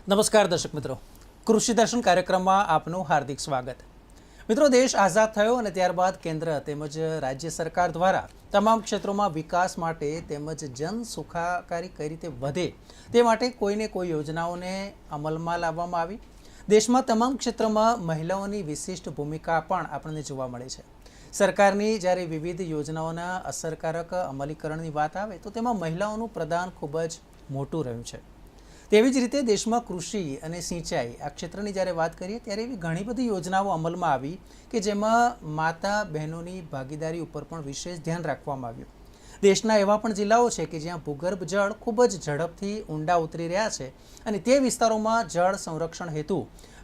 નમસ્કાર દર્શક મિત્રો, કૃષિ દર્શન કાર્યક્રમમાં આપનું હાર્દિક સ્વાગત। મિત્રો, દેશ આઝાદ થયો અને ત્યારબાદ કેન્દ્ર તેમજ રાજ્ય સરકાર દ્વારા તમામ ક્ષેત્રોમાં વિકાસ માટે તેમજ જન સુખાકારી કઈ રીતે વધે તે માટે કોઈને કોઈ યોજનાઓને અમલમાં લાવવામાં આવી। દેશમાં તમામ ક્ષેત્રમાં મહિલાઓની વિશિષ્ટ ભૂમિકા પણ આપણને જોવા મળે છે। સરકારની જ્યારે વિવિધ યોજનાઓના અસરકારક અમલીકરણની વાત આવે તો તેમાં મહિલાઓનું પ્રદાન ખૂબ જ મોટું રહ્યું છે। તેવી જ રીતે દેશમાં કૃષિ અને સિંચાઈ આ ક્ષેત્રની જ્યારે વાત કરીએ ત્યારે એવી ઘણી બધી યોજનાઓ અમલમાં આવી કે જેમાં માતા બહેનોની ભાગીદારી ઉપર પણ વિશેષ ધ્યાન રાખવામાં આવ્યું। દેશના એવા પણ જિલ્લાઓ છે કે જ્યાં ભૂગર્ભ જળ ખૂબ જ ઝડપથી ઊંડા ઉતરી રહ્યા છે અને તે વિસ્તારોમાં જળ સંરક્ષણ હેતુ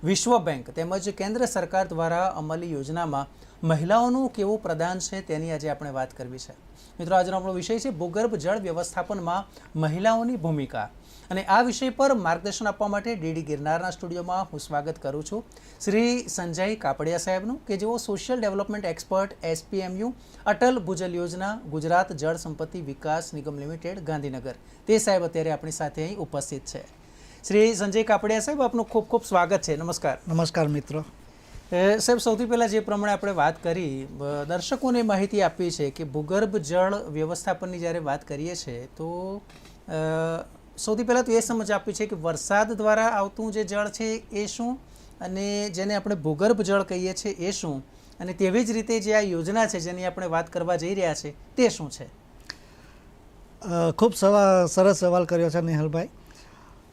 વિશ્વ બેંક તેમજ કેન્દ્ર સરકાર દ્વારા અમલી યોજનામાં મહિલાઓનું કેવું પ્રદાન છે તેની આજે આપણે વાત કરવી છે। મિત્રો, આજનો આપણો વિષય છે ભૂગર્ભ જળ વ્યવસ્થાપનમાં મહિલાઓની ભૂમિકા અને આ વિષય પર માર્ગદર્શન આપવા માટે ડીડી ગિરનારના સ્ટુડિયોમાં હું સ્વાગત કરું છું શ્રી સંજય કાપડિયા સાહેબનું, કે જેઓ social development expert SPMU Atal Bhujal Yojana Gujarat જળ સંપત્તિ વિકાસ નિગમ લિમિટેડ ગાંધીનગર, તે સાહેબ અત્યારે આપણી સાથે અહીં ઉપસ્થિત છે। શ્રી સંજય કાપડિયા સાહેબ, આપનું ખૂબ ખૂબ સ્વાગત છે। નમસ્કાર। નમસ્કાર મિત્રો। સાહેબ, સૌથી પહેલાં જે પ્રમાણે આપણે વાત કરી, દર્શકોને માહિતી આપવી છે કે ભૂગર્ભ જળ વ્યવસ્થાપનની જ્યારે વાત કરીએ છીએ તો સૌથી પહેલાં તો એ સમજ આપવી છે કે વરસાદ દ્વારા આવતું જે જળ છે એ શું અને જેને આપણે ભૂગર્ભ જળ કહીએ છીએ એ શું, અને તેવી જ રીતે જે આ યોજના છે જેની આપણે વાત કરવા જઈ રહ્યા છે તે શું છે? ખૂબ સરસ સવાલ કર્યો છે નિહાલભાઈ।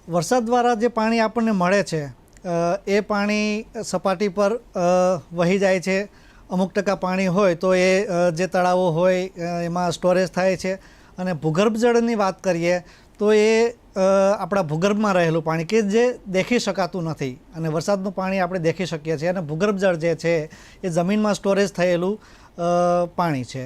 વરસાદ દ્વારા જે પાણી આપણને મળે છે એ પાણી સપાટી પર વહી જાય છે। અમુક ટકા પાણી હોય તો એ જે તળાવો હોય એમાં સ્ટોરેજ થાય છે, અને ભૂગર્ભ જળની વાત કરીએ તો એ આપણા ભૂગર્ભમાં રહેલું પાણી કે જે દેખી શકાતું નથી, અને વરસાદનું પાણી આપણે દેખી શકીએ છીએ, અને ભૂગર્ભ જળ જે છે એ જમીનમાં સ્ટોરેજ થયેલું પાણી છે।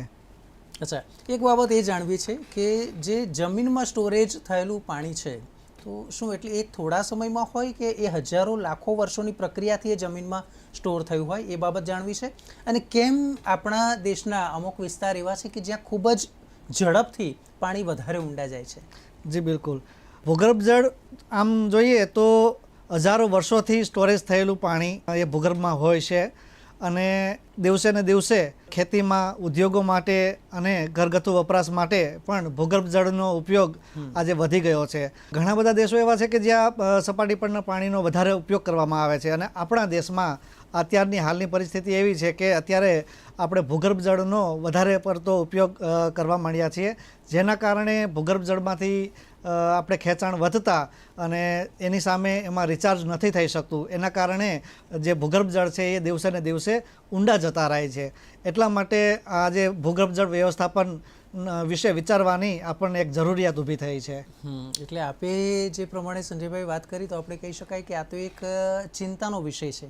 અચ્છા, એક બાબત એ જાણવી છે કે જે જમીનમાં સ્ટોરેજ થયેલું પાણી છે તો શું એટલે એ થોડા સમયમાં હોય કે એ હજારો લાખો વર્ષોની પ્રક્રિયાથી એ જમીનમાં સ્ટોર થયું હોય, એ બાબત જાણવી છે। અને કેમ આપણા દેશના અમુક વિસ્તાર એવા છે કે જ્યાં ખૂબ જ ઝડપથી પાણી વધારે ઊંડા જાય છે? જી બિલકુલ। ભૂગર્ભ જળ આમ જોઈએ તો હજારો વર્ષોથી સ્ટોરેજ થયેલું પાણી એ ભૂગર્ભમાં હોય છે, અને દિવસે ને દિવસે ખેતીમાં, ઉદ્યોગો માટે અને ઘરગથ્થુ વપરાશ માટે પણ ભૂગર્ભ જળનો ઉપયોગ આજે વધી ગયો છે। ઘણા બધા દેશો એવા છે કે જ્યાં સપાટી પરના પાણીનો વધારે ઉપયોગ કરવામાં આવે છે, અને આપણા દેશમાં અત્યારની હાલની પરિસ્થિતિ એવી છે કે અત્યારે આપણે ભૂગર્ભ જળનો વધારે પડતો ઉપયોગ કરવા માંડ્યા છીએ, જેના કારણે ભૂગર્ભ જળમાંથી આપણે ખેંચાણ વધતા અને એની સામે એમાં રિચાર્જ નથી થઈ શકતું, એના કારણે જે ભૂગર્ભ જળ છે એ દિવસે ને દિવસે ઊંડા જતા રહે છે। એટલા માટે આજે ભૂગર્ભ જળ વ્યવસ્થાપન વિશે વિચારવાની આપણને એક જરૂરિયાત ઊભી થઈ છે। એટલે આપે જે પ્રમાણે સંજયભાઈ વાત કરી તો આપણે કહી શકાય કે આ તો એક ચિંતાનો વિષય છે,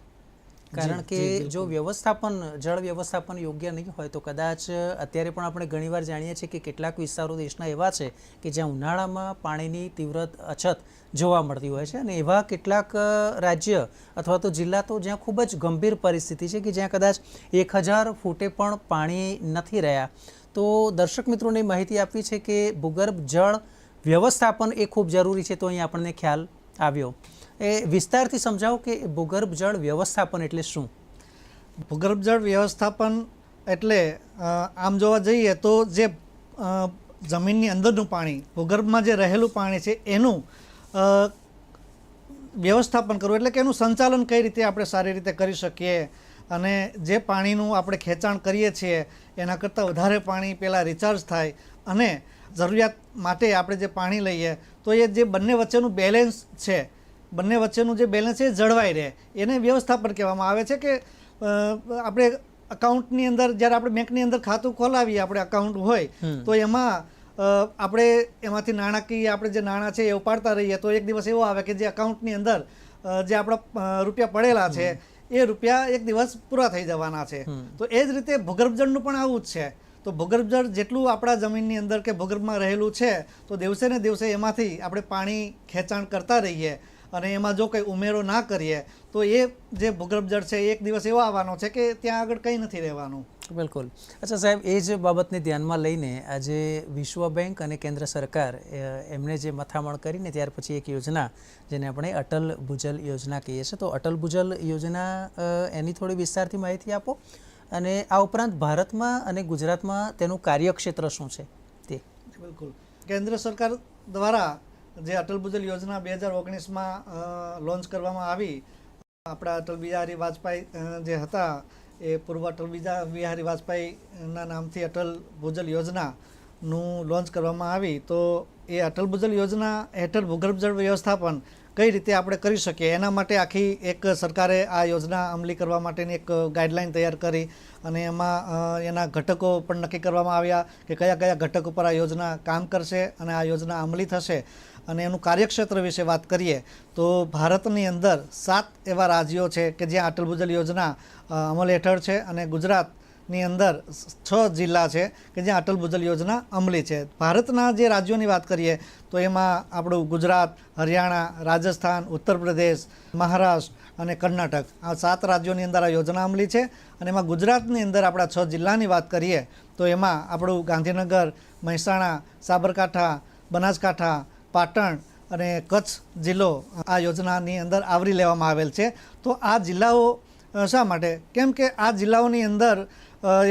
કારણ કે જો વ્યવસ્થાપન, જળ વ્યવસ્થાપન યોગ્ય નહીં હોય તો કદાચ અત્યારે પણ આપણે ઘણીવાર જાણીએ છીએ કે કેટલાક વિસ્તારો દેશના એવા છે કે જ્યાં ઉનાળામાં પાણીની તીવ્ર અછત જોવા મળતી હોય છે, અને એવા કેટલાક રાજ્ય અથવા તો જિલ્લા તો જ્યાં ખૂબ જ ગંભીર પરિસ્થિતિ છે કે જ્યાં કદાચ 1000 ફૂટે પણ પાણી નથી રહ્યા। તો દર્શક મિત્રોને માહિતી આપવી છે કે ભૂગર્ભ જળ વ્યવસ્થાપન એ ખૂબ જરૂરી છે, તો અહીં આપણને ખ્યાલ આવ્યો। એ વિસ્તારથી સમજાવો કે ભૂગર્ભ જળ વ્યવસ્થાપન એટલે શું? ભૂગર્ભ જળ વ્યવસ્થાપન એટલે આમ જોવા જઈએ તો જે જમીનની અંદરનું પાણી, ભૂગર્ભમાં જે રહેલું પાણી છે એનું વ્યવસ્થાપન કરવું, એટલે કે એનું સંચાલન કઈ રીતે આપણે સારી રીતે કરી શકીએ, અને જે પાણીનું આપણે ખેંચાણ કરીએ છીએ એના કરતાં વધારે પાણી પહેલાં રિચાર્જ થાય, અને જરૂરિયાત માટે આપણે જે પાણી લઈએ તો એ જે બંને વચ્ચેનું બેલેન્સ છે, બંને વચ્ચેનું જે બેલેન્સ છે એ જળવાઈ રહે, એને વ્યવસ્થાપન કહેવામાં આવે છે। કે આપણે અકાઉન્ટની અંદર, જ્યારે આપણે બેંકની અંદર ખાતું ખોલાવીએ, આપણે અકાઉન્ટ હોય તો એમાં આપણે એમાંથી નાણાકીય આપણે જે નાણાં છે એ ઉપાડતા રહીએ તો એક દિવસ એવો આવે કે જે અકાઉન્ટની અંદર જે આપણા રૂપિયા પડેલા છે એ રૂપિયા એક દિવસ પૂરા થઈ જવાના છે। તો એ જ રીતે ભૂગર્ભ જળનું પણ આવું જ છે। તો ભૂગર્ભ જળ જેટલું આપણા જમીનની અંદર કે ભૂગર્ભમાં રહેલું છે તો દિવસે ને દિવસે એમાંથી આપણે પાણી ખેંચાણ કરતા રહીએ, અને એમાં જો કંઈ ઉમેરો ના કરીએ તો એ જે ભૂગર્ભ જળ છે એક દિવસ એવો આવવાનો છે કે ત્યાં આગળ કંઈ નથી રહેવાનું। બિલકુલ. અચ્છા સાહેબ, એ જ બાબતને ધ્યાનમાં લઈને આજે વિશ્વ બેંક અને કેન્દ્ર સરકાર એમણે જે મથામણ કરીને ત્યાર પછી એક યોજના જેને આપણે અટલ ભૂજલ યોજના કહીએ છીએ, તો અટલ ભૂજલ યોજના એની થોડી વિસ્તારથી માહિતી આપો, અને આ ઉપરાંત ભારતમાં અને ગુજરાતમાં તેનું કાર્યક્ષેત્ર શું છે તે. બિલકુલ. કેન્દ્ર સરકાર દ્વારા જે અટલ ભૂજલ યોજના 2019માં લોન્ચ કરવામાં આવી, આપણા અટલ બિહારી વાજપેયી જે હતા એ પૂર્વ અટલ બિહારી વાજપેયીના નામથી અટલ ભૂજલ યોજનાનું લોન્ચ કરવામાં આવી. તો એ અટલ ભૂજલ યોજના હેઠળ ભૂગર્ભ જળ વ્યવસ્થાપન કઈ રીતે આપણે કરી શકીએ એના માટે આખી એક સરકારે આ યોજના અમલી કરવા માટેની એક ગાઈડલાઈન તૈયાર કરી, અને એમાં એના ઘટકો પણ નક્કી કરવામાં આવ્યા કે કયા કયા ઘટકો પર આ યોજના કામ કરશે અને આ યોજના અમલી થશે. અને એનું કાર્યક્ષેત્ર વિશે વાત કરીએ તો ભારતની અંદર 7 એવા રાજ્યો છે કે જ્યાં અટલ ભૂજલ યોજના અમલ હેઠળ છે, અને ગુજરાતની અંદર 6 જિલ્લા છે કે જ્યાં અટલ ભૂજલ યોજના અમલી છે. ભારતના જે રાજ્યોની વાત કરીએ તો એમાં આપણું ગુજરાત, હરિયાણા, રાજસ્થાન, ઉત્તર પ્રદેશ, મહારાષ્ટ્ર અને કર્ણાટક, આ 7 રાજ્યોની અંદર આ યોજના અમલી છે. અને એમાં ગુજરાતની અંદર આપણા 6 જિલ્લાની વાત કરીએ તો એમાં આપણું ગાંધીનગર, મહેસાણા, સાબરકાંઠા, બનાસકાંઠા, પાટણ અને કચ્છ જિલ્લો આ યોજનાની અંદર આવરી લેવામાં આવેલ છે. તો આ જિલ્લાઓ શા માટે? કેમ કે આ જિલ્લાઓની અંદર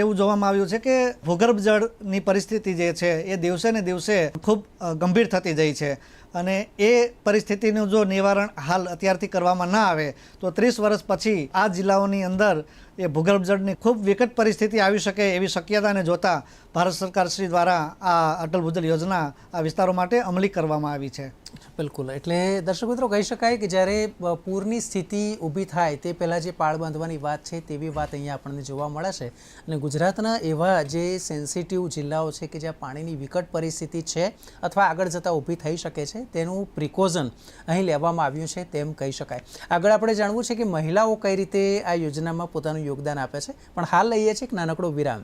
એવું જોવામાં આવ્યું છે કે ભૂગર્ભ જળની પરિસ્થિતિ જે છે એ દિવસે ને દિવસે ખૂબ ગંભીર થતી જાય છે, અને એ પરિસ્થિતિનું જો નિવારણ હાલ અત્યારથી કરવામાં ના આવે તો 30 વર્ષ પછી આ જિલ્લાઓની અંદર એ ભૂગર્ભ જળની ખૂબ વિકટ પરિસ્થિતિ આવી શકે એવી શક્યતાને જોતા ભારત સરકાર શ્રી દ્વારા આ અટલ ભૂજલ યોજના આ વિસ્તારો માટે અમલી કરવામાં આવી છે. બિલકુલ. એટલે દર્શક મિત્રો, કહી શકાય કે જ્યારે પૂરની સ્થિતિ ઊભી થાય તે પહેલાં જે પાળ બાંધવાની વાત છે તેવી વાત અહીંયા આપણને જોવા મળે છે. અને ગુજરાતના એવા જે સેન્સિટિવ જિલ્લાઓ છે કે જ્યાં પાણીની વિકટ પરિસ્થિતિ છે અથવા આગળ જતાં ઊભી થઈ શકે છે, તેનું પ્રિકોઝન અહીં લેવામાં આવ્યું છે તેમ કહી શકાય. આગળ આપણે જાણવું છે કે મહિલાઓ કઈ રીતે આ યોજનામાં પોતાનું યોગદાન આપે છે, પણ હાલ લઈએ છીએ એક નાનકડો વિરામ.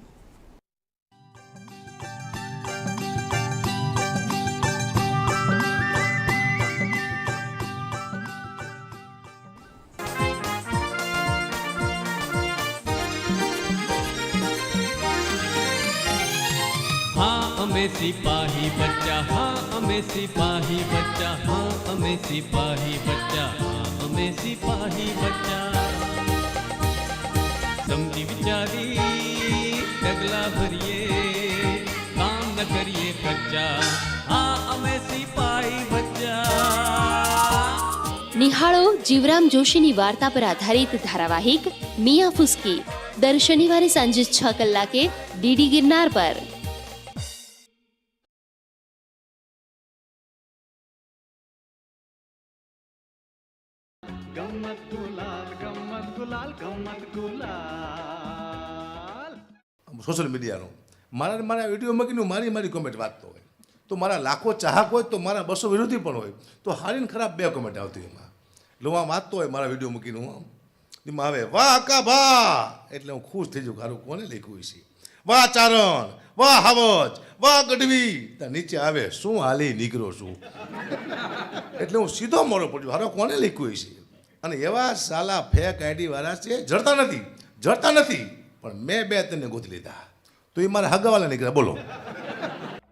અમે સિપાही बच्चा, हाँ અમે સિપાही बच्चा, हाँ અમે સિપાही बच्चा, हाँ અમે સિપાही बच्चा. સમજી વિચારી ડગલા ભરીએ, કામ ન કરીએ કચ્ચા, हाँ અમે સિપાही बच्चा. નિહાળો જીવરામ જોશીની વાર્તા પર આધારિત ધારાવાહિક મિયા ફુસકી દર શનિવારે સાંજે 6 કલાકે ડીડી ગિરનાર પર. ગમ્મત ગુલાલ, ગમ્મત ગુલાલ, ગમ્મત ગુલાલ. સોશિયલ મીડિયાનો મારા વિડીયો મૂકીને મારી કોમેન્ટ વાંચતો હોય તો મારા લાખો ચાહક હોય તો મારા 200 વિરોધી પણ હોય તો હારીને ખરાબ 2 કોમેન્ટ આવતી એમાં. એટલે હું વાંચતો હોય મારા વિડીયો મૂકીને એમાં આવે વાહ અકા ભા, એટલે હું ખુશ થઈ જાઉં. ખારું કોને લખ્યું છે? વાહ ચારણ, વાહ હાવજ, વાહ ગઢવી. ત્યાં નીચે આવે શું હાલી નીકળો છું. એટલે હું સીધો મોડો પડ્યો, હારો કોને લખ્યું છે? અને એવા સાલા ફેક આઈડી વાળા છે, જડતા નથી પણ મેં 2 તેને ગોતી લીધા તો એ મારા હગાવાલા નીકળ્યા. બોલો.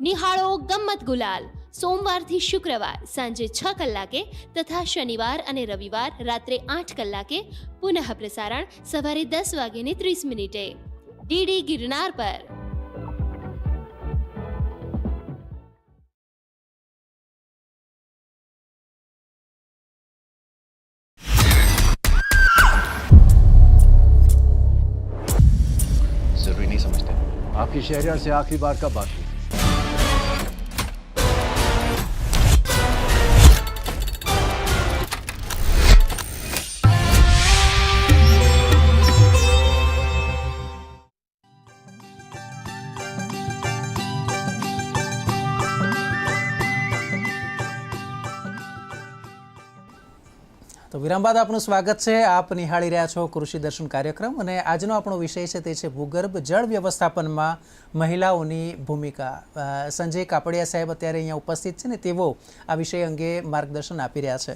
નિહાળો ગમ્મત ગુલાલ સોમવારથી શુક્રવાર સાંજે 6 કલાકે તથા શનિવાર અને રવિવાર રાત્રે 8 કલાકે, પુનઃ પ્રસારણ સવારે 10:30 ડીડી ગિરનાર પર. जरूरी नहीं समझते आपकी शहरियार से आखिरी बार कब बात हुई? તો વિરામ બાદ આપનું સ્વાગત છે. આપ નિહાળી રહ્યા છો કૃષિ દર્શન કાર્યક્રમ, અને આજનો આપણો વિષય છે તે છે ભૂગર્ભ જળ વ્યવસ્થાપનમાં મહિલાઓની ભૂમિકા. સંજય કાપડિયા સાહેબ અત્યારે અહીંયા ઉપસ્થિત છે ને તેઓ આ વિષય અંગે માર્ગદર્શન આપી રહ્યા છે.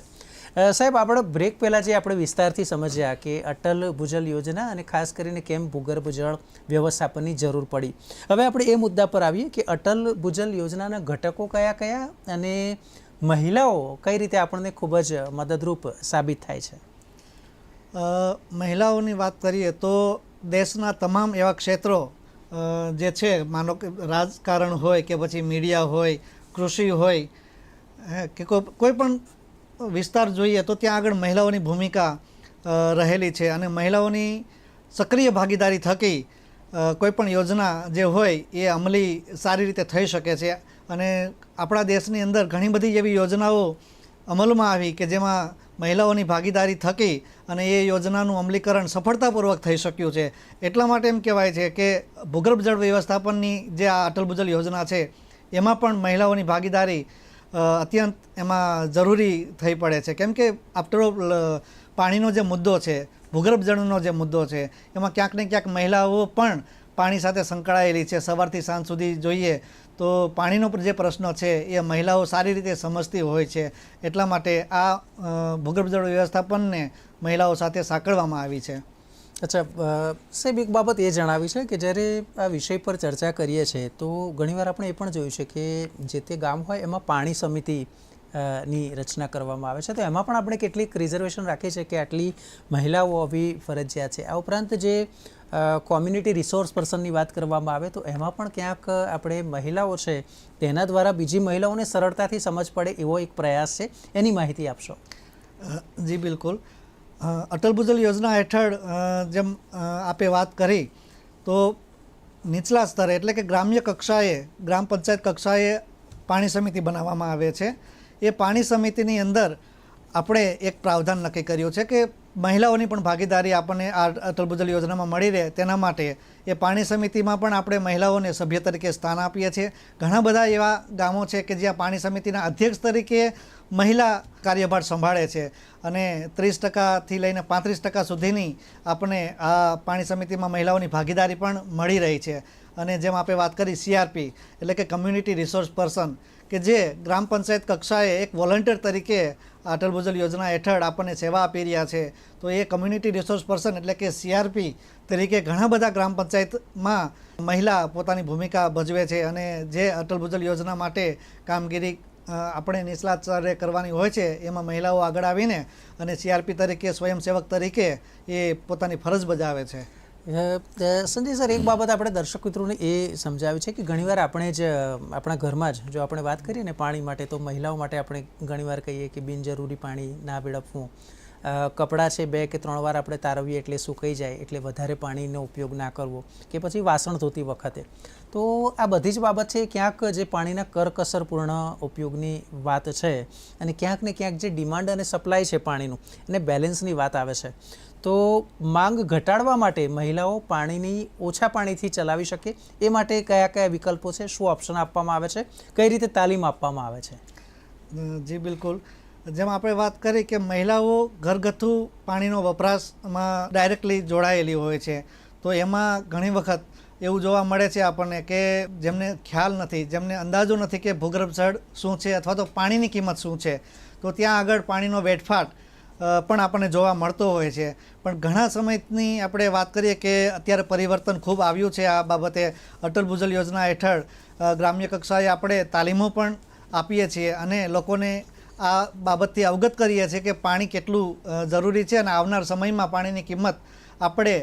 સાહેબ, આપણે બ્રેક પહેલાં જે આપણે વિસ્તારથી સમજ્યા કે અટલ ભૂજલ યોજના અને ખાસ કરીને કેમ ભૂગર્ભ જળ વ્યવસ્થાપનની જરૂર પડી, હવે આપણે એ મુદ્દા પર આવીએ કે અટલ ભૂજલ યોજનાના ઘટકો કયા કયા અને મહિલાઓ કઈ રીતે આપણને ખૂબ જ મદદરૂપ સાબિત થાય છે. મહિલાઓની વાત કરીએ તો દેશના તમામ એવા ક્ષેત્રો જે છે, માનો કે રાજકારણ હોય કે પછી મીડિયા હોય, કૃષિ હોય કે કોઈ પણ વિસ્તાર જોઈએ તો ત્યાં આગળ મહિલાઓની ભૂમિકા રહેલી છે અને મહિલાઓની સક્રિય ભાગીદારી થકી કોઈ પણ યોજના જે હોય એ અમલી સારી રીતે થઈ શકે છે. અને આપણા દેશની અંદર ઘણી બધી એવી યોજનાઓ અમલમાં આવી કે જેમાં મહિલાઓની ભાગીદારી થકી અને એ યોજનાનું અમલીકરણ સફળતાપૂર્વક થઈ શક્યું છે. એટલા માટે એમ કહેવાય છે કે ભૂગર્ભ જળ વ્યવસ્થાપનની જે આ અટલ ભૂજલ યોજના છે એમાં પણ મહિલાઓની ભાગીદારી અત્યંત એમાં જરૂરી થઈ પડે છે. કેમ કે આફ્ટરઓલ પાણીનો જે મુદ્દો છે, ભૂગર્ભ જળનો જે મુદ્દો છે, એમાં ક્યાંક ને ક્યાંક મહિલાઓ પણ પાણી સાથે સંકળાયેલી છે. સવારથી સાંજ સુધી જોઈએ તો પાણીનો જે પ્રશ્ન છે એ મહિલાઓ સારી રીતે સમજતી હોય છે. એટલા માટે આ ભૂગર્ભ જળ વ્યવસ્થાપનને મહિલાઓ સાથે સાંકળવામાં આવી છે. અચ્છા સાહેબ, એક બાબત એ જણાવી છે કે જ્યારે આ વિષય પર ચર્ચા કરીએ છીએ તો ઘણીવાર આપણે એ પણ જોયું છે કે જે તે ગામ હોય એમાં પાણી સમિતિ ની રચના કરવામાં આવે છે, તો એમાં પણ આપણે કેટલીક રિઝર્વેશન રાખીએ છીએ કે આટલી મહિલાઓ હોવી ફરજિયાત છે. આ ઉપરાંત જે કોમ્યુનિટી રિસોર્સ પર્સનની વાત કરવામાં આવે તો એમાં પણ ક્યાંક આપણે મહિલાઓ છે તેના દ્વારા બીજી મહિલાઓને સરળતાથી સમજ પડે એવો એક પ્રયાસ છે, એની માહિતી આપશો. જી બિલકુલ. અટલ ભૂજલ યોજના હેઠળ જેમ આપે વાત કરી તો નીચલા સ્તરે એટલે કે ગ્રામ્ય કક્ષાએ, ગ્રામ પંચાયત કક્ષાએ પાણી સમિતિ બનાવવામાં આવે છે. એ પાણી સમિતિની અંદર આપણે એક પ્રાવધાન નક્કી કર્યું છે કે મહિલાઓની પણ ભાગીદારી આપણને આ અટલ ભૂજલ યોજનામાં મળી રહે તેના માટે એ પાણી સમિતિમાં પણ આપણે મહિલાઓને સભ્ય તરીકે સ્થાન આપીએ છીએ. ઘણા બધા એવા ગામો છે કે જ્યાં પાણી સમિતિના અધ્યક્ષ તરીકે મહિલા કાર્યભાર સંભાળે છે અને 30%થી લઈને 35% સુધીની આપણને આ પાણી સમિતિમાં મહિલાઓની ભાગીદારી પણ મળી રહી છે. અને જેમ આપણે વાત કરી CRP એટલે કે કમ્યુનિટી રિસોર્સ પર્સન, કે જે ગ્રામ પંચાયત કક્ષાએ એક વોલન્ટિયર તરીકે અટલ ભૂજલ યોજના હેઠળ આપણને સેવા આપી રહ્યા છે. તો એ કમ્યુનિટી રિસોર્સ પર્સન એટલે કે CRP તરીકે ઘણા બધા ગ્રામ પંચાયતમાં મહિલા પોતાની ભૂમિકા ભજવે છે અને જે અટલ ભૂજલ યોજના માટે કામગીરી આપણે નીચલા સ્તરે કરવાની હોય છે એમાં મહિલાઓ આગળ આવીને અને CRP તરીકે, સ્વયંસેવક તરીકે એ પોતાની ફરજ બજાવે છે. સંજય સર, એક બાબત આપણે દર્શક મિત્રોને એ સમજાવી છે કે ઘણીવાર આપણે જ આપણા ઘરમાં જ જો આપણે વાત કરીએ ને પાણી માટે, તો મહિલાઓ માટે આપણે ઘણીવાર કહીએ કે બિનજરૂરી પાણી ના વેડફવું, કપડાં છે 2 કે 3 વાર આપણે તારવીએ એટલે સુકાઈ જાય એટલે વધારે પાણીનો ઉપયોગ ના કરવો, કે પછી વાસણ ધોતી વખતે. તો આ બધી જ બાબત છે ક્યાંક જે પાણીના કરકસરપૂર્ણ ઉપયોગની વાત છે અને ક્યાંક ને ક્યાંક જે ડિમાન્ડ અને સપ્લાય છે પાણીનું એને બેલેન્સની વાત આવે છે. તો માંગ ઘટાડવા માટે મહિલાઓ પાણીની ઓછા પાણીથી ચલાવી શકે એ માટે કયા કયા વિકલ્પો છે, શું ઓપ્શન આપવામાં આવે છે, કઈ રીતે તાલીમ આપવામાં આવે છે? જી બિલકુલ. જેમ આપણે વાત કરી કે મહિલાઓ ઘરગથ્થુ પાણીનો વપરાશમાં ડાયરેક્ટલી જોડાયેલી હોય છે, તો એમાં ઘણી વખત એવું જોવા મળે છે આપણને કે જેમને ખ્યાલ નથી, જેમને અંદાજો નથી કે ભૂગર્ભ જળ શું છે અથવા તો પાણીની કિંમત શું છે, તો ત્યાં આગળ પાણીનો વેડફાટ પણ આપણને જોવા મળતો હોય છે. પણ ઘણા સમયની આપણે વાત કરીએ કે અત્યારે પરિવર્તન ખૂબ આવ્યું છે આ બાબતે. અટલ ભૂજલ યોજના હેઠળ ગ્રામ્ય કક્ષાએ આપણે તાલીમો પણ આપીએ છીએ અને લોકોને આ બાબતથી અવગત કરીએ છીએ કે પાણી કેટલું જરૂરી છે અને આવનાર સમયમાં પાણીની કિંમત આપણે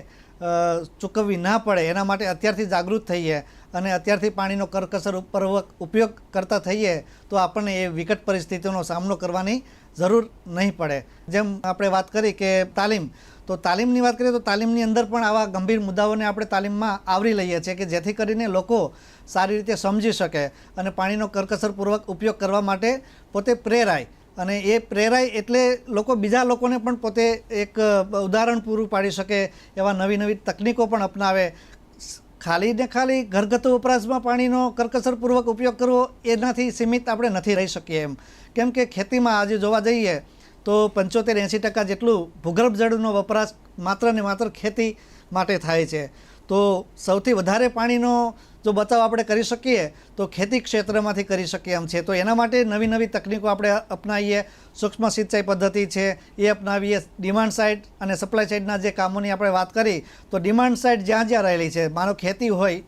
ચૂકવવી ના પડે એના માટે અત્યારથી જાગૃત થઈએ અને અત્યારથી પાણીનો કરકસરપૂર્વક ઉપયોગ કરતા થઈએ તો આપણને એ વિકટ પરિસ્થિતિનો સામનો કરવાની જરૂર નહીં પડે. જેમ આપણે વાત કરી કે તાલીમ, તો તાલીમની વાત કરીએ તો તાલીમની અંદર પણ આવા ગંભીર મુદ્દાઓને આપણે તાલીમમાં આવરી લઈએ છીએ કે જેથી કરીને લોકો સારી રીતે સમજી શકે અને પાણીનો કરકસરપૂર્વક ઉપયોગ કરવા માટે પોતે પ્રેરાય. અને એ પ્રેરાય એટલે લોકો બીજા લોકોને પણ પોતે એક ઉદાહરણ પૂરું પાડી શકે એવા નવી નવી તકનીકો પણ અપનાવે. ખાલી ને ખાલી ઘરગથ્થુ વપરાશમાં પાણીનો કરકસરપૂર્વક ઉપયોગ કરવો એનાથી સીમિત આપણે નથી રહી શકીએ એમ. કેમ કે ખેતીમાં આજે જોવા જઈએ તો 75-80% જેટલું ભૂગર્ભ જળનો વપરાશ માત્ર ને માત્ર ખેતી માટે થાય છે. તો સૌથી વધારે પાણીનો જો બચાવ આપણે કરી શકીએ તો ખેતી ક્ષેત્રમાંથી કરી શકીએ એમ છે. તો એના માટે નવી નવી તકનીકો આપણે અપનાવીએ, સૂક્ષ્મ સિંચાઈ પદ્ધતિ છે એ અપનાવીએ. ડિમાન્ડ સાઇડ અને સપ્લાય સાઇડના જે કામોની આપણે વાત કરી તો ડિમાન્ડ સાઇડ જ્યાં જ્યાં રહેલી છે, માનો ખેતી હોય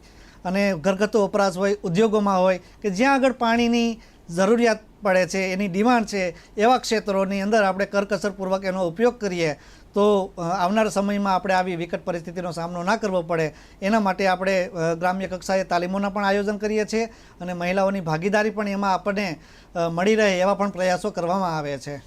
અને ઘરગથ્થુ વપરાશ હોય, ઉદ્યોગોમાં હોય કે જ્યાં આગળ પાણીની જરૂરિયાત પડે છે, એની ડિમાન્ડ છે, એવા ક્ષેત્રોની અંદર આપણે કરકસરપૂર્વક એનો ઉપયોગ કરીએ તો આવનારા સમયમાં આપણે આવી વિકટ પરિસ્થિતિનો સામનો ના કરવો પડે. એના માટે આપણે ગ્રામ્ય કક્ષાએ તાલીમોના પણ આયોજન કરીએ છીએ અને મહિલાઓની ભાગીદારી પણ એમાં આપણને મળી રહે એવા પણ પ્રયાસો કરવામાં આવે છે.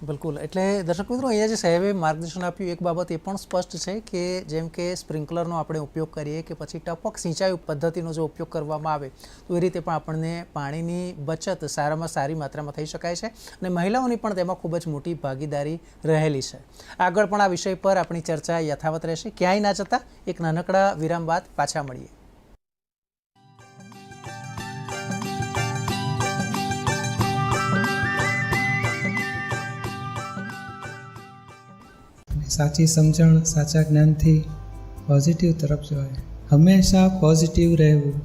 બિલકુલ. એટલે દર્શક મિત્રો, અહીંયા જે સાહેબે માર્ગદર્શન આપ્યું, એક બાબત એ પણ સ્પષ્ટ છે કે જેમ કે સ્પ્રિંકલરનો આપણે ઉપયોગ કરીએ કે પછી ટપક સિંચાઈ પદ્ધતિનો જો ઉપયોગ કરવામાં આવે તો એ રીતે પણ આપણને પાણીની બચત સારામાં સારી માત્રામાં થઈ શકાય છે અને મહિલાઓની પણ તેમાં ખૂબ જ મોટી ભાગીદારી રહેલી છે. આગળ પણ આ વિષય પર આપણી ચર્ચા યથાવત રહેશે. ક્યાંય ના જતા, એક નાનકડા વિરામ બાદ પાછા મળીએ. સાચી સમજણ, સાચા જ્ઞાનથી પોઝિટિવ તરફ જવાય. હંમેશા પોઝિટિવ રહેવું.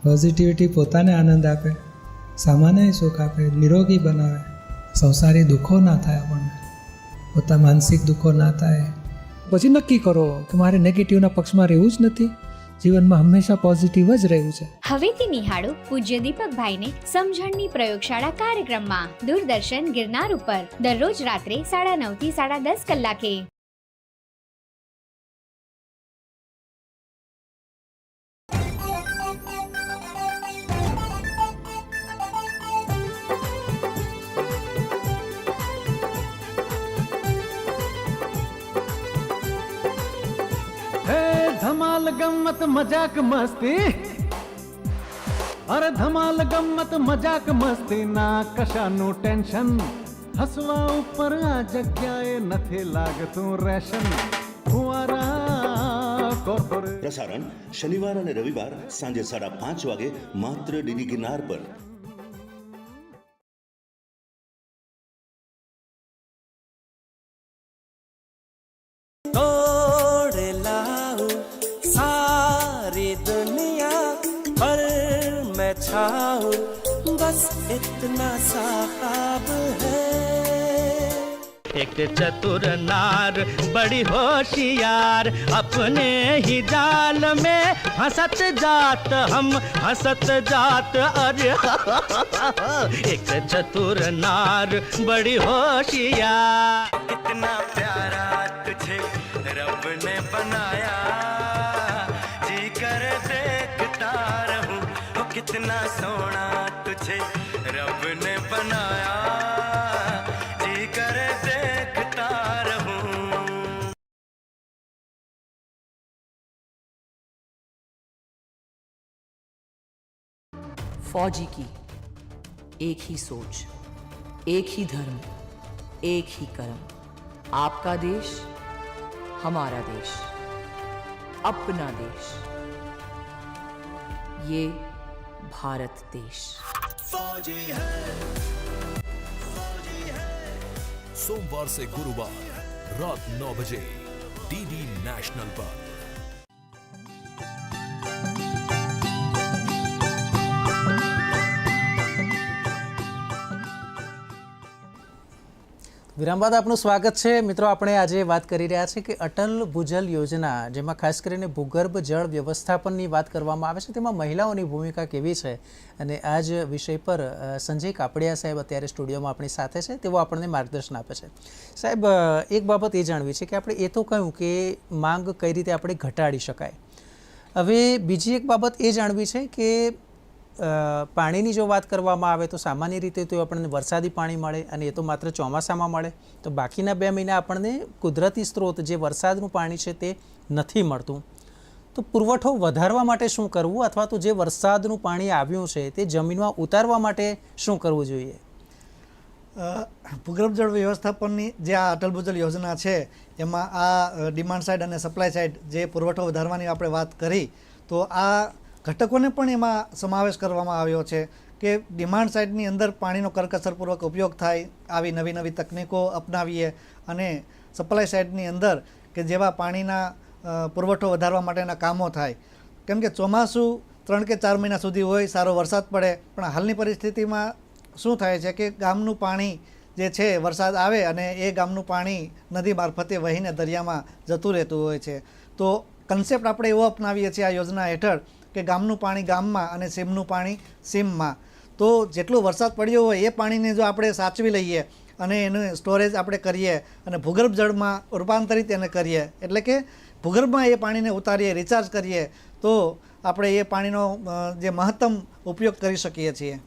પોઝિટિવિટી પોતાને આનંદ આપે, સામાન્ય સુખ આપે, નિરોગી બનાવે, સંસારી દુઃખો ના થાય, આપણને પોતા માનસિક દુઃખો ના થાય. પછી નક્કી કરો કે મારે નેગેટિવના પક્ષમાં રહેવું જ નથી, જીવનમાં હંમેશા પોઝિટિવ જ રહેવું છે. હવેથી નિહાળો પૂજ્ય દીપકભાઈને સમજણની પ્રયોગશાળા કાર્યક્રમમાં દૂરદર્શન ગિરનાર ઉપર દરરોજ રાત્રે 9:30 થી 10:30 કલાકે. धमाल गम्मत मजाक मस्ती, अरे धमाल गम्मत मजाक मस्ती ना कशाનું ટેન્શન, હસવા ઉપર આ જગ્યાએ નથી લાગતું રેશન. પ્રસારણ શનિવાર અને રવિવાર સાંજે 5:30 વાગે માત્ર ડીડી ગિરનાર પર. बस इतना सा ख्वाब है. एक चतुर नार बड़ी होशियार, अपने ही जाल में हंसत जात, हम हंसत जात. अरे एक चतुर नार बड़ी होशियार. कितना प्यारा तुझे रब ने बनाया, जी कर देखता रहूं. कितना सोना तुझे रब ने बनाया, जी करे देखता रहूं. फौजी की एक ही सोच, एक ही धर्म, एक ही कर्म. आपका देश, हमारा देश, अपना देश, ये भारत देश. फौजी है, फौजी है. सोमवार से गुरुवार रात 9 बजे डीडी नेशनल पर. વિરામ બાદ આપનું સ્વાગત છે. મિત્રો, આપણે આજે વાત કરી રહ્યા છીએ કે અટલ ભૂજલ યોજના, જેમાં ખાસ કરીને ભૂગર્ભ જળ વ્યવસ્થાપનની વાત કરવામાં આવે છે, તેમાં મહિલાઓની ભૂમિકા કેવી છે અને આ જ વિષય પર સંજય કાપડિયા સાહેબ અત્યારે સ્ટુડિયોમાં આપણી સાથે છે. તેઓ આપણને માર્ગદર્શન આપે છે. સાહેબ, એક બાબત એ જાણવી છે કે આપણે એ તો કહ્યું કે માંગ કઈ રીતે આપણે ઘટાડી શકાય. હવે બીજી એક બાબત એ જાણવી છે કે પાણીની જો વાત કરવામાં આવે તો સામાન્ય રીતે તો આપણને વરસાદી પાણી મળે અને એ તો માત્ર ચોમાસામાં મળે, તો બાકીના 2 મહિના આપણને કુદરતી સ્ત્રોત જે વરસાદનું પાણી છે તે નથી મળતું. તો પુરવઠો વધારવા માટે શું કરવું, અથવા તો જે વરસાદનું પાણી આવ્યું છે તે જમીનમાં ઉતારવા માટે શું કરવું જોઈએ? ભૂગર્ભ જળ વ્યવસ્થાપનની જે આ અટલ ભૂજલ યોજના છે એમાં આ ડિમાન્ડ સાઇડ અને સપ્લાય સાઇડ જે પુરવઠો વધારવાની આપણે વાત કરી, તો આ ઘટકોને પણ એમાં સમાવેશ કરવામાં આવ્યો છે કે ડિમાન્ડ સાઇડની અંદર પાણીનો કરકસરપૂર્વક ઉપયોગ થાય, આવી નવી નવી તકનીકો અપનાવીએ, અને સપ્લાય સાઇડની અંદર કે જેવા પાણીના પુરવઠો વધારવા માટેના કામો થાય. કેમ કે ચોમાસું 3 કે 4 મહિના સુધી હોય, સારો વરસાદ પડે, પણ હાલની પરિસ્થિતિમાં શું થાય છે કે ગામનું પાણી જે છે વરસાદ આવે અને એ ગામનું પાણી નદી મારફતે વહીને દરિયામાં જતું રહેતું હોય છે. તો કન્સેપ્ટ આપણે એવો અપનાવીએ છીએ આ યોજના હેઠળ કે ગામનું પાણી ગામમાં અને સીમનું પાણી સીમમાં. તો જેટલો વરસાદ પડ્યો હોય એ પાણીને જો આપણે સાચવી લઈએ અને એનું સ્ટોરેજ આપણે કરીએ અને ભૂગર્ભ જળમાં રૂપાંતરિત એને કરીએ, એટલે કે ભૂગર્ભમાં એ પાણીને ઉતારીએ, રિચાર્જ કરીએ, તો આપણે એ પાણીનો જે મહત્તમ ઉપયોગ કરી શકીએ છીએ.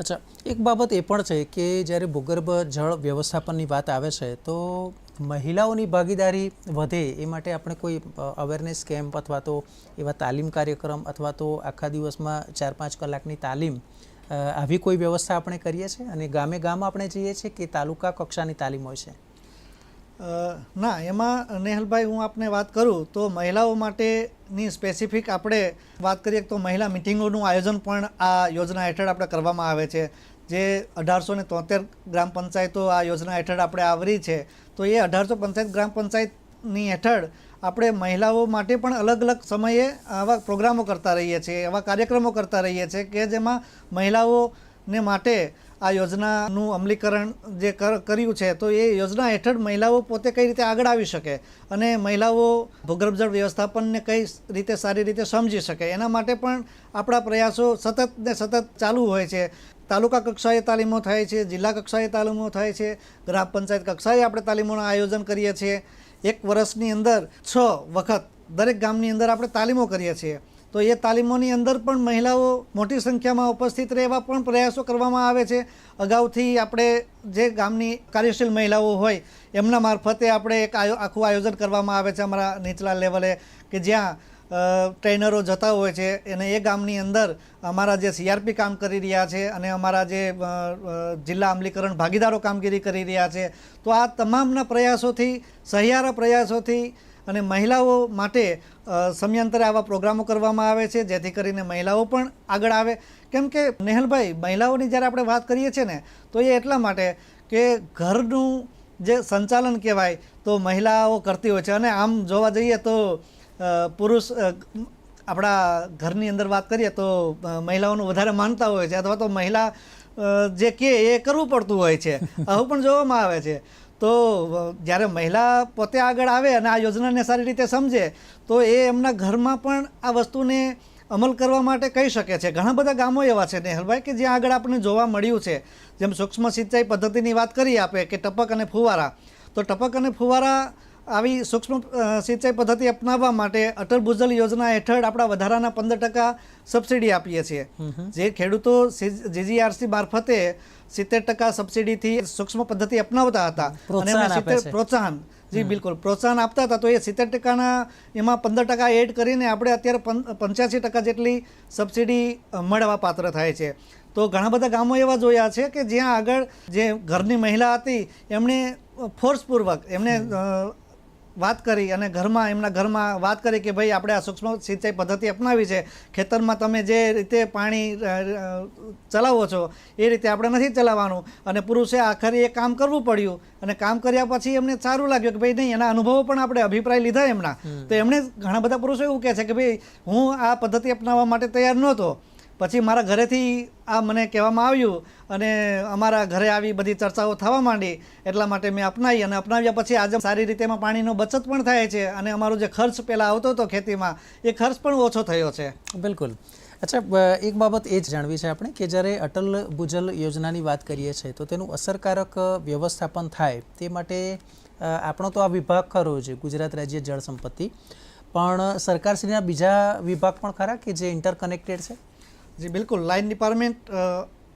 અચ્છા, એક બાબત એ પણ છે કે જ્યારે ભૂગર્ભ જળ વ્યવસ્થાપનની વાત આવે છે તો મહિલાઓની ભાગીદારી વધે એ માટે આપણે કોઈ અવેરનેસ કેમ્પ અથવા તો એવા તાલીમ કાર્યક્રમ અથવા તો આખા દિવસમાં 4-5 કલાકની તાલીમ આવી કોઈ વ્યવસ્થા આપણે કરીએ છીએ અને ગામે ગામ આપણે જઈએ છીએ કે તાલુકા કક્ષાની તાલીમ હોય છે? ના, એમાં નેહલભાઈ હું આપને વાત કરું તો મહિલાઓ માટેની સ્પેસિફિક આપણે વાત કરીએ તો મહિલા મિટિંગોનું આયોજન પણ આ યોજના હેઠળ આપણે કરવામાં આવે છે. જે 1873 ગ્રામ પંચાયતો આ યોજના હેઠળ આપણે આવરી છે, તો એ 1800 ગ્રામ પંચાયતની હેઠળ આપણે મહિલાઓ માટે પણ અલગ અલગ સમયે આવા પ્રોગ્રામો કરતા રહીએ છીએ, એવા કાર્યક્રમો કરતા રહીએ છીએ કે જેમાં મહિલાઓને માટે આ યોજનાનું અમલીકરણ જે કર્યું છે, તો એ યોજના હેઠળ મહિલાઓ પોતે કઈ રીતે આગળ આવી શકે અને મહિલાઓ ભૂગર્ભ જળ વ્યવસ્થાપનને કઈ રીતે સારી રીતે સમજી શકે, એના માટે પણ આપણા પ્રયાસો સતત ને સતત ચાલુ હોય છે. તાલુકા કક્ષાએ તાલીમો થાય છે, જિલ્લા કક્ષાએ તાલીમો થાય છે, ગ્રામ પંચાયત કક્ષાએ આપણે તાલીમોનું આયોજન કરીએ છીએ. 1 વર્ષની અંદર 6 વખત દરેક ગામની અંદર આપણે તાલીમો કરીએ છીએ. તો એ તાલીમોની અંદર પણ મહિલાઓ મોટી સંખ્યામાં ઉપસ્થિત રહે એવા પણ પ્રયાસો કરવામાં આવે છે. અગાઉથી આપણે જે ગામની કાર્યશીલ મહિલાઓ હોય એમના મારફતે આપણે એક આખું આયોજન કરવામાં આવે છે અમારા નીચલા લેવલે, કે જ્યાં ટ્રેનરો જતા હોય છે અને એ ગામની અંદર અમારા જે CRP કામ કરી રહ્યા છે અને અમારા જે જિલ્લા અમલીકરણ ભાગીદારો કામગીરી કરી રહ્યા છે. તો આ તમામના પ્રયાસોથી, સહિયારા પ્રયાસોથી અને મહિલાઓ માટે સમયાંતરે આવા પ્રોગ્રામો કરવામાં આવે છે જેથી કરીને મહિલાઓ પણ આગળ આવે. કેમ કે નેહલભાઈ, મહિલાઓની જ્યારે આપણે વાત કરીએ છીએ ને તો એ એટલા માટે કે ઘરનું જે સંચાલન કહેવાય તો મહિલાઓ કરતી હોય છે. અને આમ જોવા જઈએ તો પુરુષ આપણા ઘરની અંદર વાત કરીએ તો મહિલાઓનું વધારે માનતા હોય છે અથવા તો મહિલા જે કહે એ કરવું પડતું હોય છે, આવું પણ જોવામાં આવે છે. તો જ્યારે મહિલા પોતે આગળ આવે અને આ યોજનાને સારી રીતે સમજે તો એ એમના ઘરમાં પણ આ વસ્તુને અમલ કરવા માટે કહી શકે છે. ઘણા બધા ગામો એવા છે નેહલભાઈ કે જ્યાં આગળ આપણને જોવા મળ્યું છે. જેમ સૂક્ષ્મ સિંચાઈ પદ્ધતિની વાત કરીએ આપણે કે ટપક અને ફુવારા, તો ટપક અને ફુવારા આવી સૂક્ષ્મ સિંચાઈ પદ્ધતિ અપનાવવા માટે અટલ ભૂજલ યોજના હેઠળ આપણા વધારાના 15% સબસિડી આપીએ છીએ. જે ખેડૂતો GGRC મારફતે 70% સબસિડીથી સૂક્ષ્મ પદ્ધતિ અપનાવતા હતા અને એમને પ્રોત્સાહન, જી બિલકુલ, પ્રોત્સાહન આપતા હતા. તો એ 70%ના એમાં 15% એડ કરીને આપણે અત્યારે 85% જેટલી સબસિડી મળવા પાત્ર થાય છે. તો ઘણા બધા ગામો એવા જોયા છે કે જ્યાં આગળ જે ઘરની મહિલા હતી એમણે ફોર્સપૂર્વક એમને વાત કરી અને એમના ઘરમાં વાત કરી કે ભાઈ આપણે આ સૂક્ષ્મ સિંચાઈ પદ્ધતિ અપનાવી છે, ખેતરમાં તમે જે રીતે પાણી ચલાવો છો એ રીતે આપણે નથી ચલાવવાનું. અને પુરુષે આખરે એ કામ કરવું પડ્યું અને કામ કર્યા પછી એમને સારું લાગ્યું કે ભાઈ નહીં, એના અનુભવો પણ આપણે અભિપ્રાય લીધા એમના. તો એમણે ઘણા બધા પુરુષો એવું કહે છે કે ભાઈ હું આ પદ્ધતિ અપનાવવા માટે તૈયાર નહોતો, પછી મારા ઘરેથી આ મને કહેવામાં આવ્યું અને અમારા ઘરે આવી બધી ચર્ચાઓ થવા માંડી, એટલા માટે મેં અપનાવી અને અપનાવ્યા પછી આજે સારી રીતે એમાં પાણીનો બચત પણ થાય છે અને અમારો જે ખર્ચ પહેલાં આવતો હતો ખેતીમાં એ ખર્ચ પણ ઓછો થયો છે. બિલકુલ. અચ્છા, એક બાબત એ જ જાણવી છે આપણે કે જ્યારે અટલ ભૂજલ યોજનાની વાત કરીએ છીએ તો તેનું અસરકારક વ્યવસ્થાપન થાય તે માટે આપણો તો આ વિભાગ ખરો છે, ગુજરાત રાજ્ય જળ સંપત્તિ, પણ સરકારશ્રીના બીજા વિભાગ પણ ખરા કે જે ઇન્ટરકનેક્ટેડ છે? જી બિલકુલ, લાઇન ડિપાર્ટમેન્ટ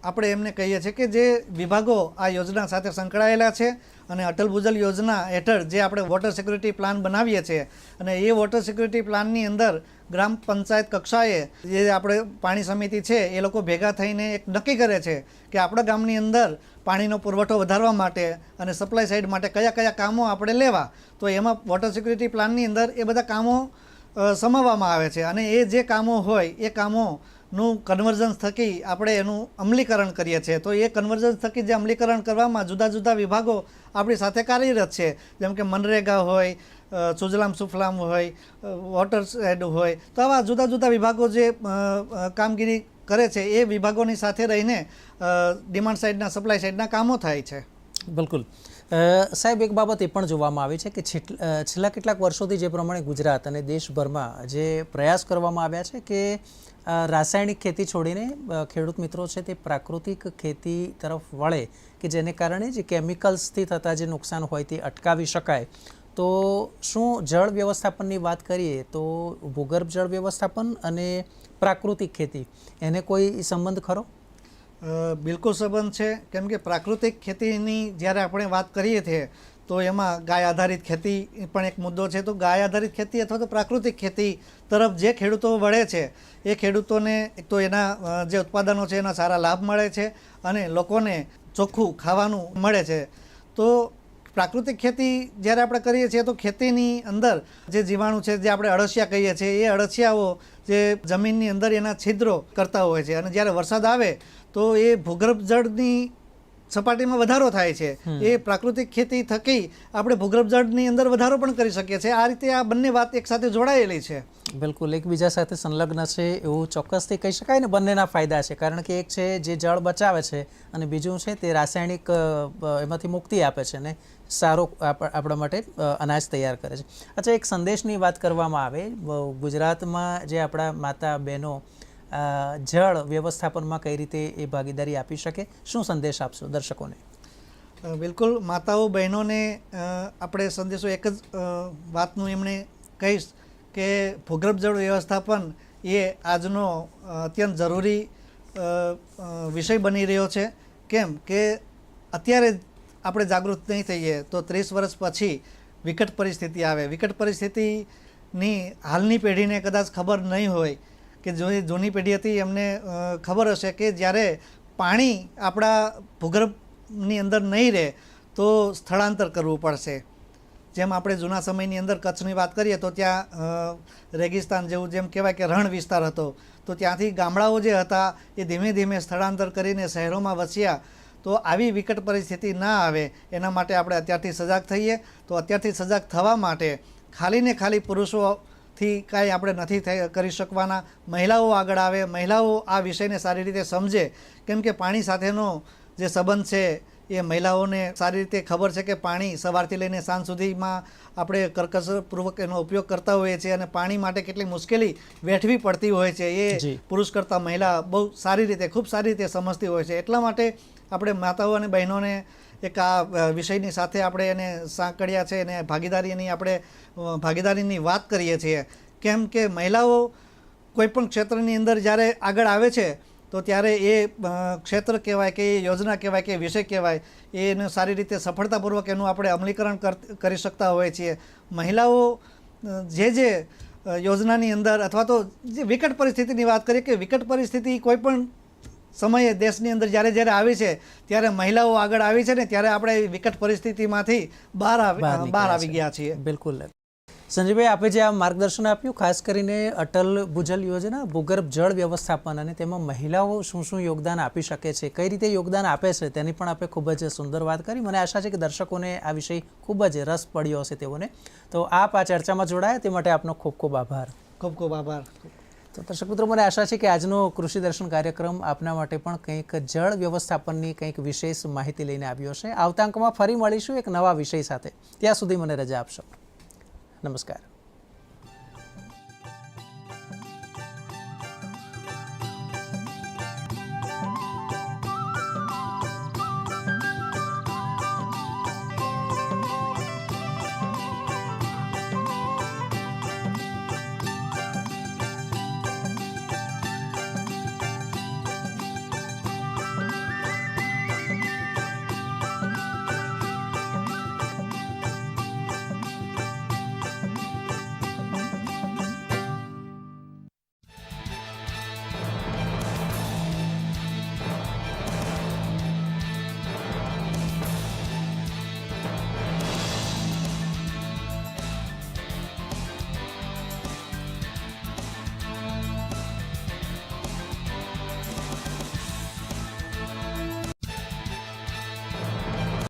આપણે એમને કહીએ છીએ કે જે વિભાગો આ યોજના સાથે સંકળાયેલા છે અને અટલ ભૂજલ યોજના હેઠળ જે આપણે વોટર સિક્યુરિટી પ્લાન બનાવીએ છીએ અને એ વોટર સિક્યુરિટી પ્લાનની અંદર ગ્રામ પંચાયત કક્ષાએ જે આપણે પાણી સમિતિ છે એ લોકો ભેગા થઈને એક નક્કી કરે છે કે આપણા ગામની અંદર પાણીનો પુરવઠો વધારવા માટે અને સપ્લાય સાઇડ માટે કયા કયા કામો આપણે લેવા. તો એમાં વોટર સિક્યુરિટી પ્લાનની અંદર એ બધા કામો સમાવવામાં આવે છે અને એ જે કામો હોય એ કામોનું કન્વર્જન્સ થકી આપણે એનું અમલીકરણ કરીએ છીએ. તો એ કન્વર્જન્સ થકી જે અમલીકરણ કરવામાં જુદા જુદા વિભાગો આપણી સાથે કાર્યરત છે, જેમ કે મનરેગા હોય, સુજલામ સુફલામ હોય, વોટર શેડ હોય, તો આવા જુદા જુદા વિભાગો જે કામગીરી કરે છે એ વિભાગોની સાથે રહીને ડિમાન્ડ સાઇડના સપ્લાય સાઇડના કામો થાય છે. બિલકુલ. સાહેબ, એક બાબત એ પણ જોવામાં આવી છે કે છેલ્લા કેટલાક વર્ષોથી જે પ્રમાણે ગુજરાત અને દેશભરમાં જે પ્રયાસ કરવામાં આવ્યા છે કે રાસાયણિક ખેતી છોડીને ખેડૂત મિત્રો છે તે પ્રાકૃતિક ખેતી તરફ વળે કે જેને કારણે જે કેમિકલ્સથી થતા જે નુકસાન હોય તે અટકાવી શકાય. તો શું જળ વ્યવસ્થાપનની વાત કરીએ તો ભૂગર્ભ જળ વ્યવસ્થાપન અને પ્રાકૃતિક ખેતી એને કોઈ સંબંધ ખરો? બિલકુલ સંબંધ છે, કેમ કે પ્રાકૃતિક ખેતીની જ્યારે આપણે વાત કરીએ છીએ તો એમાં ગાય આધારિત ખેતી પણ એક મુદ્દો છે. તો ગાય આધારિત ખેતી અથવા તો પ્રાકૃતિક ખેતી તરફ જે ખેડૂતો વળે છે એ ખેડૂતોને એક તો એના જે ઉત્પાદનો છે એના સારા લાભ મળે છે અને લોકોને ચોખ્ખું ખાવાનું મળે છે. તો પ્રાકૃતિક ખેતી જ્યારે આપણે કરીએ છીએ તો ખેતીની અંદર જે જીવાણુ છે, જે આપણે અળસિયા કહીએ છીએ, એ અળસિયાઓ જે જમીનની અંદર એના છિદ્રો કરતા હોય છે અને જ્યારે વરસાદ આવે તો એ ભૂગર્ભ જળની સપાટીમાં વધારો થાય છે. એ પ્રાકૃતિક ખેતી થકી આપણે ભૂગર્ભ જળની અંદર વધારો પણ કરી શકીએ છીએ. આ રીતે આ બંને વાત એક સાથે જોડાયેલી છે. બિલકુલ, એકબીજા સાથે સંલગ્ન છે એવું ચોક્કસથી કહી શકાય ને. બંનેના ફાયદા છે, કારણ કે એક છે જે જળ બચાવે છે અને બીજું છે તે રાસાયણિક એમાંથી મુક્તિ આપે છે ને સારો આપણા માટે અનાજ તૈયાર કરે છે. અચ્છા, એક સંદેશની વાત કરવામાં આવે, ગુજરાતમાં જે આપણા માતા બહેનો જળ વ્યવસ્થાપનમાં કઈ રીતે એ ભાગીદારી આપી શકે, શું સંદેશ આપશો દર્શકોને? બિલકુલ, માતાઓ બહેનોને આપણે સંદેશો એક જ વાતનું એમણે કહીશ કે ભૂગર્ભ જળ વ્યવસ્થાપન એ આજનો અત્યંત જરૂરી વિષય બની રહ્યો છે. કેમ કે અત્યારે આપણે જાગૃત નહીં થઈએ તો 30 વર્ષ પછી વિકટ પરિસ્થિતિ આવે. વિકટ પરિસ્થિતિની હાલની પેઢીને કદાચ ખબર નહીં હોય કે જૂની પેઢી હતી એમને ખબર હશે કે જ્યારે પાણી આપણા ભૂગર્ભની અંદર નહીં રહે તો સ્થળાંતર કરવું પડશે. જેમ આપણે જૂના સમયની અંદર કચ્છની વાત કરીએ તો ત્યાં રેગિસ્તાન જેવું જેમ કહેવાય કે રણ વિસ્તાર હતો, તો ત્યાંથી ગામડાઓ જે હતા એ ધીમે ધીમે સ્થળાંતર કરીને શહેરોમાં વસ્યા. તો આવી વિકટ પરિસ્થિતિ ના આવે એના માટે આપણે અત્યારથી સજાગ થઈએ. તો અત્યારથી સજાગ થવા માટે ખાલી ને ખાલી પુરુષોથી કાંઈ આપણે નથી કરી શકવાના. મહિલાઓ આગળ આવે, મહિલાઓ આ વિષયને સારી રીતે સમજે, કેમ કે પાણી સાથેનો જે સંબંધ છે એ મહિલાઓને સારી રીતે ખબર છે કે પાણી સવારથી લઈને સાંજ સુધીમાં આપણે કરકસરપૂર્વક એનો ઉપયોગ કરતા હોઈએ છીએ અને પાણી માટે કેટલી મુશ્કેલી વેઠવી પડતી હોય છે એ પુરુષ કરતાં મહિલા બહુ સારી રીતે, ખૂબ સારી રીતે સમજતી હોય છે. એટલા માટે આપણે માતાઓ અને બહેનોને એક આ વિષયની સાથે આપણે એને સાંકળ્યા છે અને ભાગીદારીની વાત કરીએ છીએ. કેમ કે મહિલાઓ કોઈપણ ક્ષેત્રની અંદર જ્યારે આગળ આવે છે તો ત્યારે એ ક્ષેત્ર કહેવાય કે એ યોજના કહેવાય કે વિષય કહેવાય એનું સારી રીતે સફળતાપૂર્વક એનું આપણે અમલીકરણ કરી શકતા હોઈએ છીએ. મહિલાઓ જે યોજનાની અંદર અથવા તો જે વિકટ પરિસ્થિતિની વાત કરીએ કે વિકટ પરિસ્થિતિ કોઈપણ સમયે દેશની અંદર જ્યારે જ્યારે આવી છે ત્યારે મહિલાઓ આગળ આવી છે ને ત્યારે આપણે વિકટ પરિસ્થિતિમાંથી બહાર આવી ગયા છીએ. બિલકુલ. સંજયભાઈ, આપે જે આ માર્ગદર્શન આપ્યું, ખાસ કરીને અટલ ભૂજલ યોજના, ભૂગર્ભ જળ વ્યવસ્થાપન અને તેમાં મહિલાઓ શું શું યોગદાન આપી શકે છે, કઈ રીતે યોગદાન આપે છે, તેની પણ આપણે ખૂબ જ સુંદર વાત કરી. મને આશા છે કે દર્શકોને આ વિષય ખૂબ જ રસ પડ્યો હશે તેઓને. તો આપ આ ચર્ચામાં જોડાયા તે માટે આપનો ખૂબ ખૂબ આભાર. ખૂબ ખૂબ આભાર. તો દર્શક મિત્રો, મને આશા છે કે આજનો કૃષિ દર્શન કાર્યક્રમ આપના માટે પણ કંઈક જળ વ્યવસ્થાપનની કંઈક વિશેષ માહિતી લઈને આવ્યો છે. આવતા અંકમાં ફરી મળીશું એક નવા વિષય સાથે. ત્યાં સુધી મને રજા આપશો. નમસ્કાર.